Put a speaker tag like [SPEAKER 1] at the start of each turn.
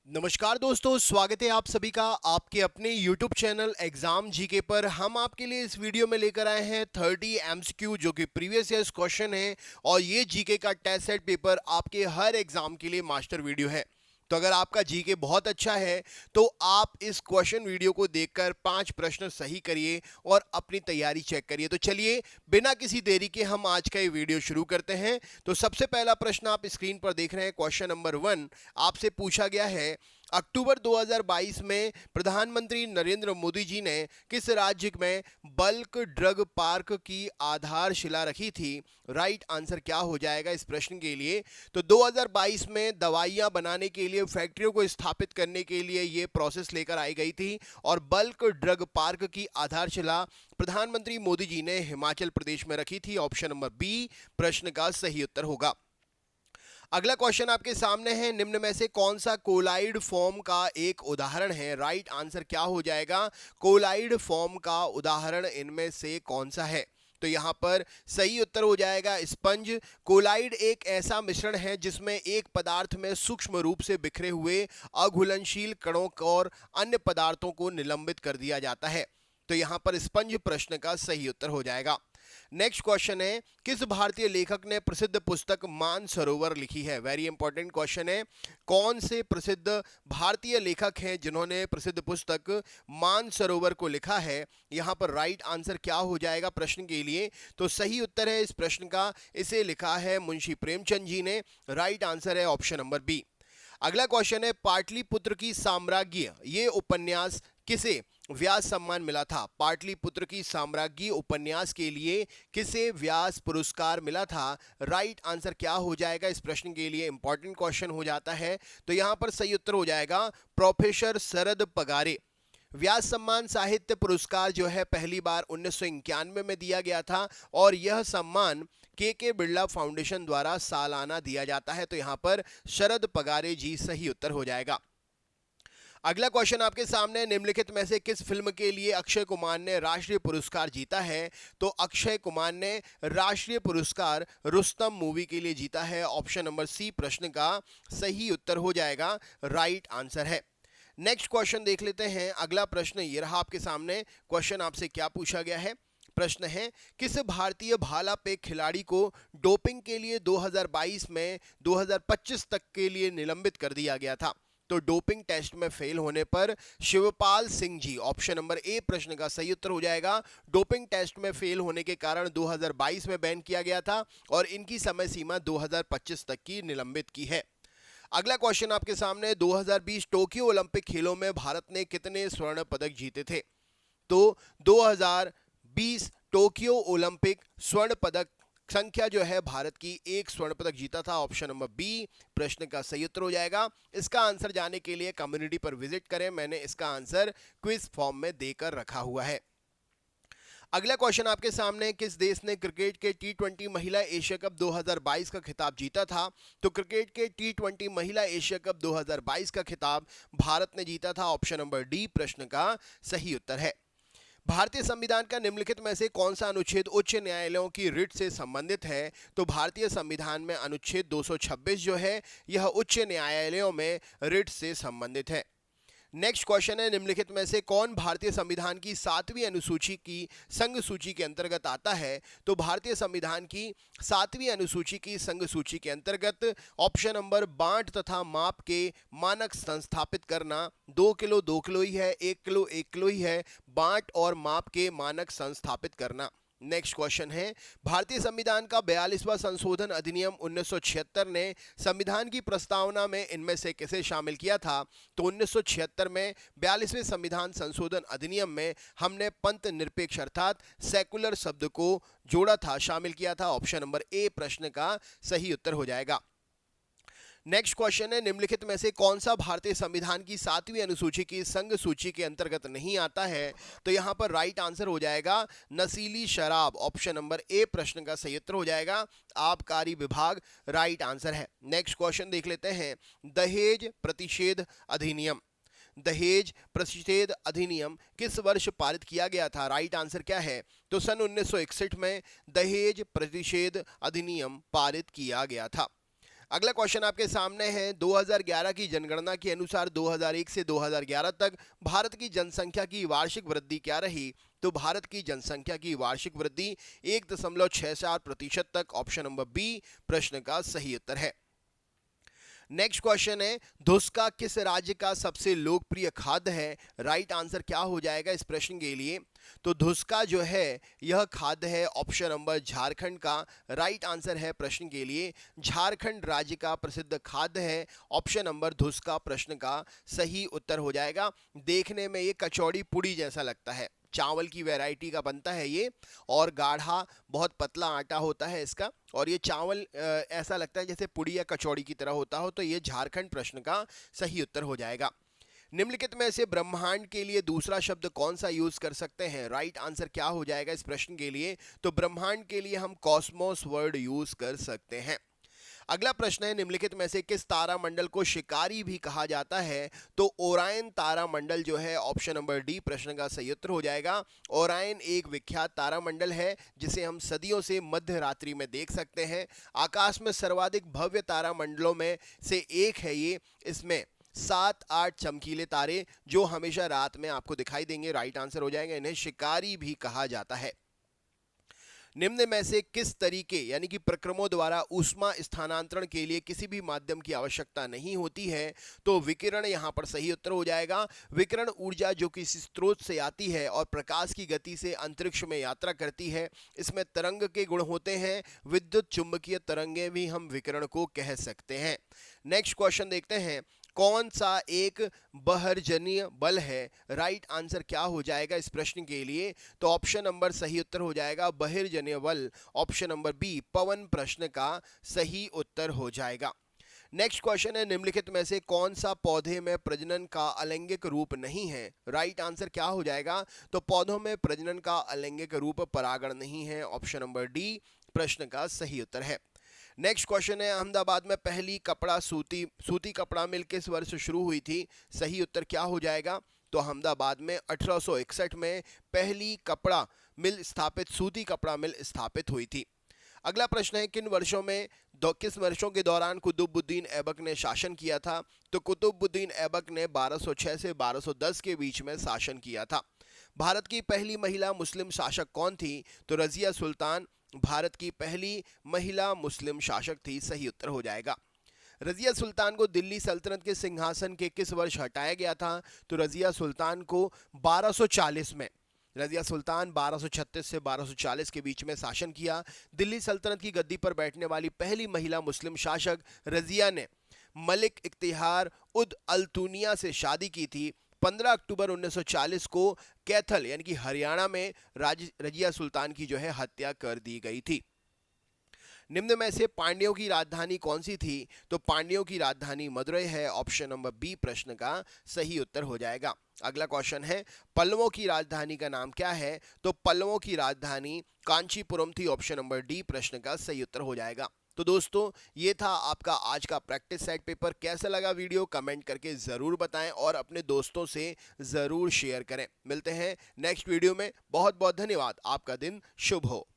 [SPEAKER 1] नमस्कार दोस्तों, स्वागत है आप सभी का आपके अपने YouTube चैनल एग्जाम जीके पर। हम आपके लिए इस वीडियो में लेकर आए हैं 30 एमसीक्यू जो कि प्रीवियस ईयर्स क्वेश्चन है और ये जीके का टेस्ट सेट पेपर आपके हर एग्जाम के लिए मास्टर वीडियो है। तो अगर आपका जीके बहुत अच्छा है तो आप इस क्वेश्चन वीडियो को देखकर 5 प्रश्न सही करिए और अपनी तैयारी चेक करिए। तो चलिए बिना किसी देरी के हम आज का ये वीडियो शुरू करते हैं। तो सबसे पहला प्रश्न आप स्क्रीन पर देख रहे हैं, क्वेश्चन नंबर 1 आपसे पूछा गया है। अक्टूबर 2022 में प्रधानमंत्री नरेंद्र मोदी जी ने किस राज्य में बल्क ड्रग पार्क की आधारशिला रखी थी? राइट आंसर क्या हो जाएगा इस प्रश्न के लिए? तो 2022 में दवाइयां बनाने के लिए फैक्ट्रियों को स्थापित करने के लिए ये प्रोसेस लेकर आई गई थी और बल्क ड्रग पार्क की आधारशिला प्रधानमंत्री मोदी जी ने हिमाचल प्रदेश में रखी थी। ऑप्शन नंबर बी प्रश्न का सही उत्तर होगा। अगला क्वेश्चन आपके सामने है, निम्न में से कौन सा कोलाइड फॉर्म का एक उदाहरण है? राइट आंसर क्या हो जाएगा? कोलाइड फॉर्म का उदाहरण इनमें से कौन सा है? तो यहाँ पर सही उत्तर हो जाएगा स्पंज। कोलाइड एक ऐसा मिश्रण है जिसमें एक पदार्थ में सूक्ष्म रूप से बिखरे हुए अघुलनशील कणों और अन्य पदार्थों को निलंबित कर दिया जाता है। तो यहाँ पर स्पंज प्रश्न का सही उत्तर हो जाएगा। नेक्स्ट क्वेश्चन है, किस भारतीय लेखक ने प्रसिद्ध पुस्तक मानसरोवर लिखी है? वेरी इंपॉर्टेंट क्वेश्चन है। कौन से प्रसिद्ध भारतीय लेखक हैं जिन्होंने प्रसिद्ध पुस्तक मानसरोवर को लिखा है? यहां पर राइट आंसर क्या हो जाएगा प्रश्न के लिए? तो सही उत्तर है इस प्रश्न का, इसे लिखा है मुंशी प्रेमचंद जी ने। राइट आंसर है ऑप्शन नंबर बी। अगला क्वेश्चन है, पाटलिपुत्र की साम्राज्ञी ये उपन्यास किसे व्यास सम्मान मिला था? पाटलिपुत्र की साम्राज्ञी उपन्यास के लिए किसे व्यास पुरस्कार मिला था? राइट आंसर क्या हो जाएगा इस प्रश्न के लिए? इंपॉर्टेंट क्वेश्चन हो जाता है। तो यहां पर सही उत्तर हो जाएगा प्रोफेसर शरद पगारे। व्यास सम्मान साहित्य पुरस्कार जो है पहली बार 1991 में दिया गया था और यह सम्मान के बिरला फाउंडेशन द्वारा सालाना दिया जाता है। तो यहां पर शरद पगारे जी सही उत्तर हो जाएगा। अगला क्वेश्चन आपके सामने, निम्नलिखित में से किस फिल्म के लिए अक्षय कुमार ने राष्ट्रीय पुरस्कार जीता है? तो अक्षय कुमार ने राष्ट्रीय पुरस्कार रुस्तम मूवी के लिए जीता है। ऑप्शन नंबर सी प्रश्न का सही उत्तर हो जाएगा। राइट आंसर है। नेक्स्ट क्वेश्चन देख लेते हैं। अगला प्रश्न ये रहा आपके सामने। क्वेश्चन आपसे क्या पूछा गया है? प्रश्न है, किस भारतीय भाला फेंक खिलाड़ी को डोपिंग के लिए 2022 में 2025 तक के लिए निलंबित कर दिया गया था? तो डोपिंग टेस्ट में फेल होने पर Shivpal Singh ji, option number A प्रश्न का सही उत्तर हो जाएगा। डोपिंग टेस्ट में फेल होने के कारण 2022 में बैन किया गया था और इनकी समय सीमा 2025 तक की निलंबित की है। अगला क्वेश्चन आपके सामने, 2020 टोक्यो ओलंपिक खेलों में भारत ने कितने स्वर्ण पदक जीते थे? तो 2020 टोक्यो ओलंपिक स्वर्ण पदक संख्या जो है भारत की, एक स्वर्ण पदक जीता था। ऑप्शन नंबर बी प्रश्न का सही उत्तर हो जाएगा। इसका आंसर जाने के लिए कम्युनिटी पर विजिट करें, मैंने इसका आंसर क्विज फॉर्म में देकर रखा हुआ है। अगला क्वेश्चन आपके सामने, किस देश ने क्रिकेट के टी20 महिला एशिया कप 2022 का खिताब जीता था? तो क्रिकेट के टी20 महिला एशिया कप 2022 का खिताब भारत ने जीता था। ऑप्शन नंबर डी प्रश्न का सही उत्तर है। भारतीय संविधान का निम्नलिखित में से कौन सा अनुच्छेद उच्च न्यायालयों की रिट से संबंधित है? तो भारतीय संविधान में अनुच्छेद 226 जो है यह उच्च न्यायालयों में रिट से संबंधित है। नेक्स्ट क्वेश्चन है, निम्नलिखित में से कौन भारतीय संविधान की 7वीं अनुसूची की संघ सूची के अंतर्गत आता है? तो भारतीय संविधान की 7वीं अनुसूची की संघ सूची के अंतर्गत ऑप्शन नंबर बांट तथा माप के मानक संस्थापित करना। 2 किलो 2 किलो ही है, 1 किलो 1 किलो ही है, बांट और माप के मानक संस्थापित करना। नेक्स्ट क्वेश्चन है, भारतीय संविधान का 42वां संशोधन अधिनियम 1976 ने संविधान की प्रस्तावना में इनमें से किसे शामिल किया था? तो 1976 में 42वें संविधान संशोधन अधिनियम में हमने पंथ निरपेक्ष अर्थात सेकुलर शब्द को जोड़ा था, शामिल किया था। ऑप्शन नंबर ए प्रश्न का सही उत्तर हो जाएगा। नेक्स्ट क्वेश्चन है, निम्नलिखित में से कौन सा भारतीय संविधान की 7वीं अनुसूची की संघ सूची के अंतर्गत नहीं आता है? तो यहां पर राइट आंसर हो जाएगा नशीली शराब। ऑप्शन नंबर ए प्रश्न का सही उत्तर हो जाएगा। आबकारी विभाग राइट आंसर है। नेक्स्ट क्वेश्चन देख लेते हैं, दहेज प्रतिषेध अधिनियम। दहेज प्रतिषेध अधिनियम किस वर्ष पारित किया गया था? राइट आंसर क्या है? तो सन 1961 में दहेज प्रतिषेध अधिनियम पारित किया गया था। अगला क्वेश्चन आपके सामने है। 2011 की जनगणना के अनुसार 2001 से 2011 तक भारत की जनसंख्या की वार्षिक वृद्धि क्या रही? तो भारत की जनसंख्या की वार्षिक वृद्धि 1.64% तक, ऑप्शन नंबर बी प्रश्न का सही उत्तर है। नेक्स्ट क्वेश्चन है, धुसका किस राज्य का सबसे लोकप्रिय खाद्य है? राइट आंसर क्या हो जाएगा इस प्रश्न के लिए? तो धुसका जो है यह खाद्य है ऑप्शन नंबर झारखंड का। राइट आंसर है प्रश्न के लिए झारखंड राज्य का प्रसिद्ध खाद्य है, ऑप्शन नंबर धुसका प्रश्न का सही उत्तर हो जाएगा। देखने में ये कचौड़ी पुड़ी जैसा लगता है, चावल की वैरायटी का बनता है ये, और गाढ़ा बहुत पतला आटा होता है इसका, और ये चावल ऐसा लगता है जैसे पुड़ी या कचौड़ी की तरह होता हो। तो ये झारखंड प्रश्न का सही उत्तर हो जाएगा। निम्नलिखित में से ब्रह्मांड के लिए दूसरा शब्द कौन सा यूज कर सकते हैं? राइट आंसर क्या हो जाएगा इस प्रश्न के लिए? तो ब्रह्मांड के लिए हम कॉस्मोस वर्ड यूज कर सकते हैं। अगला प्रश्न है, निम्नलिखित में से किस तारामंडल को शिकारी भी कहा जाता है? तो ओरायन तारामंडल जो है ऑप्शन नंबर डी प्रश्न का सही उत्तर हो जाएगा। ओरायन एक विख्यात तारामंडल है जिसे हम सदियों से मध्य रात्रि में देख सकते हैं। आकाश में सर्वाधिक भव्य तारामंडलों में से एक है ये। इसमें 7-8 चमकीले तारे जो हमेशा रात में आपको दिखाई देंगे। राइट आंसर हो जाएगा। इन्हें शिकारी भी कहा जाता है। निम्न में से किस तरीके यानी कि प्रक्रमों द्वारा ऊष्मा स्थानांतरण के लिए किसी भी माध्यम की आवश्यकता नहीं होती है? तो विकिरण यहां पर सही उत्तर हो जाएगा। विकिरण ऊर्जा जो किसी स्रोत से आती है और प्रकाश की गति से अंतरिक्ष में यात्रा करती है। इसमें तरंग के गुण होते हैं, विद्युत चुंबकीय तरंगें भी हम विकिरण को कह सकते हैं। नेक्स्ट क्वेश्चन देखते हैं, कौन सा एक बहरजनीय बल है? राइट आंसर क्या हो जाएगा इस प्रश्न के लिए? तो ऑप्शन नंबर सही उत्तर हो जाएगा बहिर्जनीय बल, ऑप्शन नंबर बी पवन प्रश्न का सही उत्तर हो जाएगा। नेक्स्ट क्वेश्चन है, निम्नलिखित में से कौन सा पौधे में प्रजनन का अलैंगिक रूप नहीं है? राइट आंसर क्या हो जाएगा? तो पौधों में प्रजनन का अलैंगिक रूप परागण नहीं है, ऑप्शन नंबर डी प्रश्न का सही उत्तर है। नेक्स्ट क्वेश्चन है, अहमदाबाद में पहली कपड़ा सूती कपड़ा मिल किस वर्ष शुरू हुई थी? सही उत्तर क्या हो जाएगा? तो अहमदाबाद में 1861 में पहली कपड़ा मिल स्थापित सूती कपड़ा मिल स्थापित हुई थी। अगला प्रश्न है, किस वर्षों के दौरान कुतुबुद्दीन ऐबक ने शासन किया था? तो कुतुबुद्दीन ऐबक ने 1206 से 1210 के बीच में शासन किया था। भारत की पहली महिला मुस्लिम शासक कौन थी? तो रजिया सुल्तान भारत की पहली महिला मुस्लिम शासक थी। सही उत्तर हो जाएगा। रजिया सुल्तान को दिल्ली सल्तनत के सिंहासन के किस वर्ष हटाया गया था? तो रजिया सुल्तान को 1240 में, रजिया सुल्तान 1236 से 1240 के बीच में शासन किया। दिल्ली सल्तनत की गद्दी पर बैठने वाली पहली महिला मुस्लिम शासक रजिया ने मलिक इख्तियार उद अल्तुनिया से शादी की थी। 15 अक्टूबर 1940 को कैथल यानी कि हरियाणा में रजिया सुल्तान की जो है हत्या कर दी गई थी। निम्न में से पांड्यों की राजधानी कौन सी थी? तो पांड्यों की राजधानी मदुरै है, ऑप्शन नंबर बी प्रश्न का सही उत्तर हो जाएगा। अगला क्वेश्चन है, पल्लवों की राजधानी का नाम क्या है? तो पल्लवों की राजधानी कांचीपुरम थी, ऑप्शन नंबर डी प्रश्न का सही उत्तर हो जाएगा। तो दोस्तों, ये था आपका आज का प्रैक्टिस सेट पेपर। कैसा लगा वीडियो कमेंट करके ज़रूर बताएं और अपने दोस्तों से ज़रूर शेयर करें। मिलते हैं नेक्स्ट वीडियो में। बहुत बहुत धन्यवाद। आपका दिन शुभ हो।